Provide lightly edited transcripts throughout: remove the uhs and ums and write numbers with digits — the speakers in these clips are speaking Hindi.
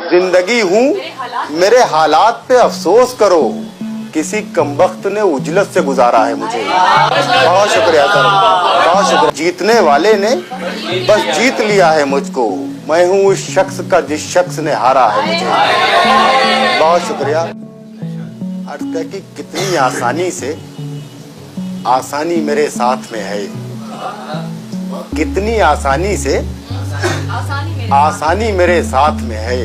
जिंदगी हूँ मेरे हालात पे अफसोस करो, किसी कमबख्त ने उजलत से गुजारा है मुझे। बहुत शुक्रिया सर, बहुत शुक्रिया। जीतने वाले ने बस जीत लिया है मुझको, मैं हूँ उस शख्स का जिस शख्स ने हारा है मुझे। बहुत शुक्रिया। अर्ज है कि कितनी आसानी से आसानी मेरे साथ में है, कितनी आसानी से आसानी मेरे साथ में है,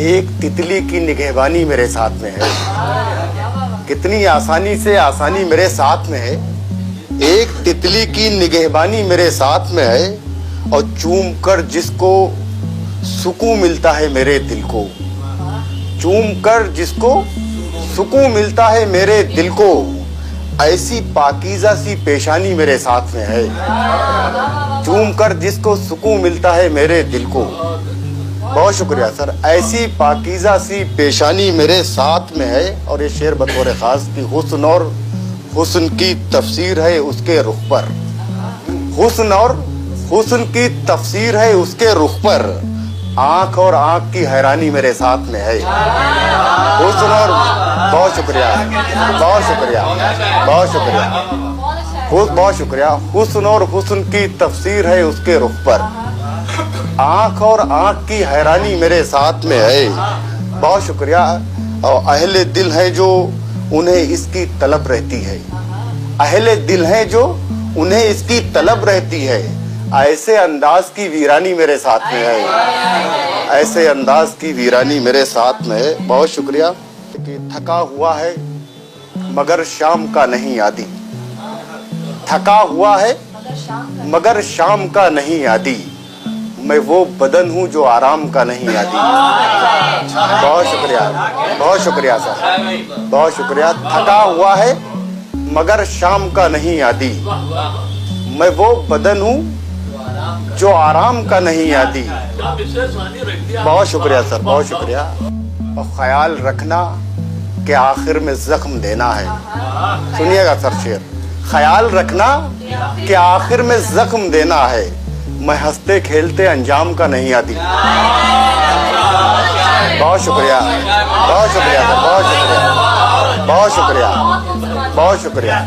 एक तितली की निगहबानी मेरे साथ में है। कितनी आसानी से आसानी मेरे साथ में है, एक तितली की निगहबानी मेरे साथ में है, और चूम कर जिसको सुकून मिलता है मेरे दिल को, चूम कर जिसको सुकून मिलता है मेरे दिल को, ऐसी पाकीज़ा सी पेशानी मेरे साथ में है। चूम कर जिसको सुकून मिलता है मेरे दिल को। बहुत शुक्रिया सर। ऐसी पाकीज़ा सी पेशानी मेरे साथ में है। और ये शेर बतौर ख़ास की हुस्न और हुस्न की तफसीर है उसके रुख पर, हुस्न और हुस्न की तफसीर है उसके रुख पर, आंख और आंख की हैरानी मेरे साथ में है। हुस्न और बहुत शुक्रिया, बहुत शुक्रिया, बहुत शुक्रिया, बहुत शुक्रिया। हुस्न और हुस्न की तफसीर है उसके रुख पर, आंख और आंख की हैरानी मेरे साथ में है। बहुत शुक्रिया। और अहले दिल है जो उन्हें इसकी तलब रहती है, अहले दिल है जो उन्हें इसकी तलब रहती है, ऐसे अंदाज की वीरानी मेरे साथ में है, ऐसे अंदाज की वीरानी मेरे साथ में है। बहुत शुक्रिया। कि थका हुआ है मगर शाम का नहीं यादी, थका हुआ है मगर शाम का नहीं यादी, मैं वो बदन हूँ जो आराम का नहीं यादी। बहुत शुक्रिया, बहुत शुक्रिया सर, बहुत शुक्रिया। थका हुआ है मगर शाम का नहीं यादी, मैं वो बदन हूँ जो आराम का नहीं यादी। बहुत शुक्रिया सर, बहुत शुक्रिया। और ख्याल रखना कि आखिर में जख्म देना है। सुनिएगा सर शेर, ख्याल रखना कि आखिर में जख्म देना है, मैं हंसते खेलते अंजाम का नहीं यादी। बहुत शुक्रिया, बहुत शुक्रिया सर, बहुत शुक्रिया, बहुत शुक्रिया, बहुत शुक्रिया,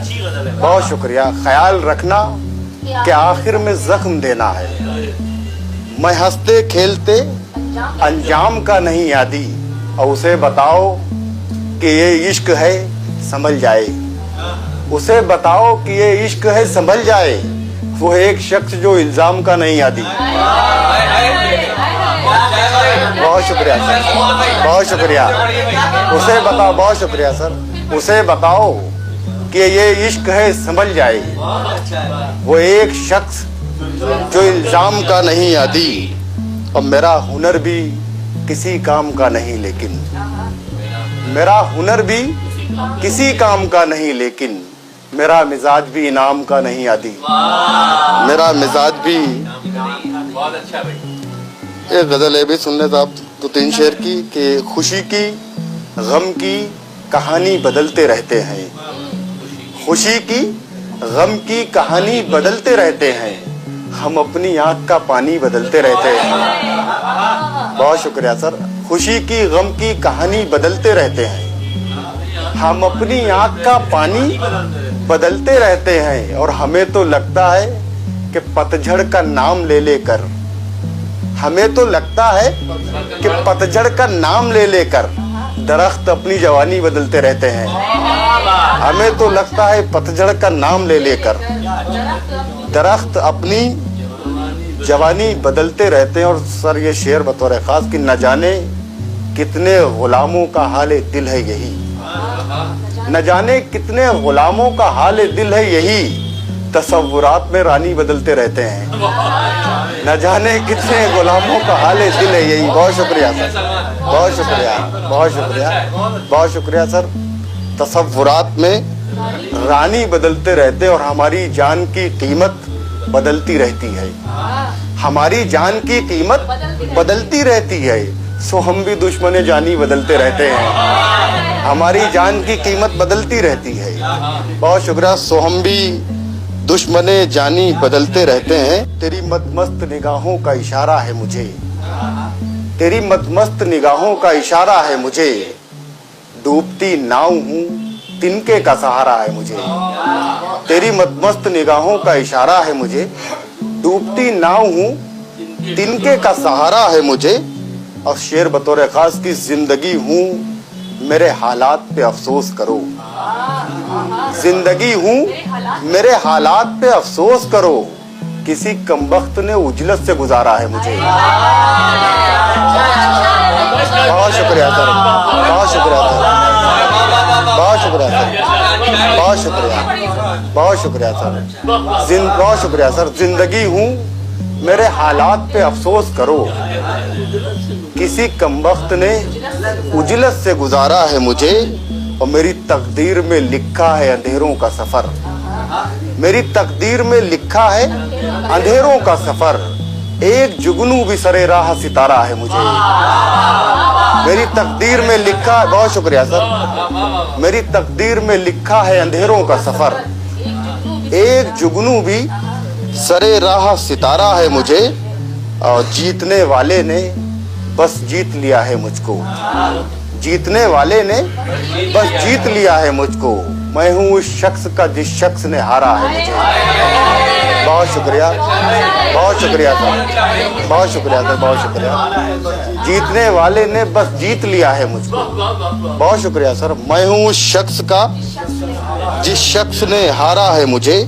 बहुत शुक्रिया। ख्याल रखना कि आखिर में जख्म देना है, मैं हंसते खेलते अंजाम का नहीं यादी, और उसे बताओ कि ये इश्क है संभल जाए, उसे बताओ कि ये इश्क है संभल जाए, वो एक शख्स जो इल्जाम का नहीं यादी। बहुत शुक्रिया सर, बहुत शुक्रिया। उसे बताओ, बहुत शुक्रिया सर, उसे बताओ कि ये इश्क है संभल जाए, वो एक शख्स जो इल्जाम का नहीं यादी। और मेरा हुनर भी किसी काम का नहीं, लेकिन मेरा हुनर भी किसी काम का नहीं, लेकिन मेरा मिजाज भी इनाम का नहीं यादी। मेरा मिजाज भी। एक गजल है भी सुनने साहब, दो तीन शेर की, कि खुशी की गम की कहानी बदलते रहते हैं, खुशी की गम की कहानी बदलते रहते हैं, हम अपनी आंख का पानी बदलते रहते हैं। बहुत शुक्रिया सर। खुशी की गम की कहानी बदलते रहते हैं, हम अपनी आंख का पानी बदलते रहते हैं, और हमें तो लगता है कि पतझड़ का नाम ले लेकर, हमें तो लगता है कि पतझड़ का नाम ले लेकर दरख्त अपनी जवानी बदलते रहते हैं, हमें तो लगता है पतझड़ का नाम ले लेकर दरख्त अपनी जवानी बदलते रहते हैं। और सर ये शेर बतौर खास कि न जाने कितने गुलामों का हाल दिल है यही, न जाने कितने गुलामों का हाल दिल है यही, तसव्वुरात में रानी बदलते रहते हैं, न जाने कितने गुलामों का हाल दिल है यही। बहुत शुक्रिया सर, बहुत शुक्रिया, बहुत शुक्रिया, बहुत शुक्रिया सर। तसव्वुरात में रानी बदलते रहते, और हमारी जान की कीमत बदलती रहती है, हमारी जान की कीमत बदलती रहती है, सो हम भी दुश्मन जानी बदलते रहते हैं, हमारी जान की कीमत बदलती रहती है। बहुत शुक्रिया। सो हम भी दुश्मने जानी बदलते रहते हैं, तेरी मदमस्त निगाहों का इशारा है मुझे, तेरी मतमस्त निगाहों का इशारा है मुझे, डूबती नाव हूँ तिनके का सहारा है मुझे। तेरी मतमस्त निगाहों का इशारा है मुझे, डूबती नाव हूँ तिनके का सहारा है मुझे। और शेर बतौर खास की जिंदगी हूँ मेरे हालात पे अफसोस करो, जिंदगी हूँ मेरे हालात पे अफसोस करो, किसी कमबख्त ने उजलत से गुजारा है मुझे। बहुत शुक्रिया सर, बहुत शुक्रिया सर, बहुत शुक्रिया सर, बहुत शुक्रिया, बहुत शुक्रिया सर, बहुत शुक्रिया सर। जिंदगी हूँ मेरे हालात पे अफसोस करो, किसी कमबख्त ने उजलत से गुजारा है मुझे। और मेरी तकदीर में लिखा है अंधेरों का सफर, मेरी तकदीर में लिखा है अंधेरों का सफर, एक जुगनू भी सरे राह सितारा है मुझे। मेरी तकदीर में लिखा, बहुत शुक्रिया सर, मेरी तकदीर में लिखा है अंधेरों का सफर, एक जुगनू भी सरे राह सितारा है मुझे। और जीतने वाले ने बस जीत लिया है मुझको, जीतने वाले ने बस जीत लिया है मुझको, मैं हूँ उस शख्स का जिस शख्स ने हारा है मुझे। बहुत शुक्रिया, बहुत शुक्रिया सर, बहुत शुक्रिया सर, बहुत शुक्रिया। जीतने वाले ने बस जीत लिया है मुझको, बहुत शुक्रिया सर। मैं हूँ उस शख्स का जिस शख्स ने हारा है मुझे।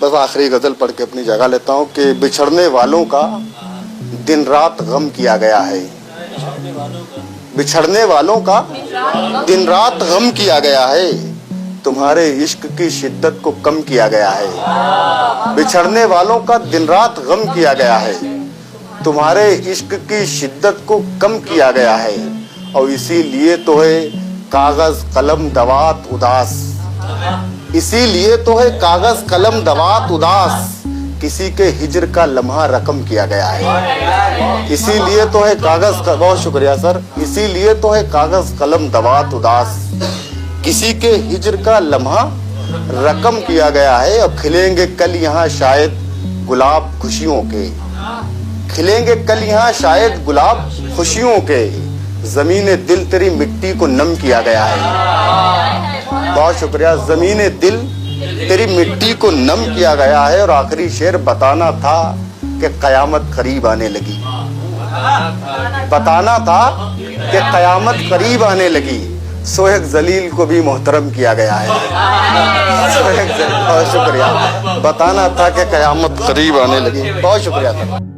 बस आखिरी गजल पढ़ के अपनी जगह लेता हूँ कि बिछड़ने वालों का दिन रात गम किया गया है, बिछड़ने वालों का दिन रात गम किया गया है, तुम्हारे इश्क की शिद्दत को कम किया गया है। बिछड़ने वालों का दिन रात गम किया गया है, तुम्हारे इश्क की शिद्दत को कम किया गया है। और इसीलिए तो है कागज कलम दवात उदास, इसीलिए तो है कागज कलम दवात उदास, किसी के हिजर का लम्हा रकम किया गया है। इसीलिए तो है कागज का, बहुत शुक्रिया सर, इसीलिए तो है कागज कलम दवात उदास, किसी के हिजर का लम्हा रकम किया गया है। और खिलेंगे कल यहाँ शायद गुलाब खुशियों के, खिलेंगे कल यहाँ शायद गुलाब खुशियों के, जमीने दिल तेरी मिट्टी को नम किया गया है। बहुत शुक्रिया, जमीने दिल तेरी मिट्टी को नम किया गया है। और आखिरी शेर बताना था कि कयामत करीब आने लगी, बताना था कि कयामत करीब आने लगी, सोहेग जलील को भी मोहतरम किया गया है। बहुत शुक्रिया, बताना था कि कयामत करीब आने लगी। बहुत शुक्रिया।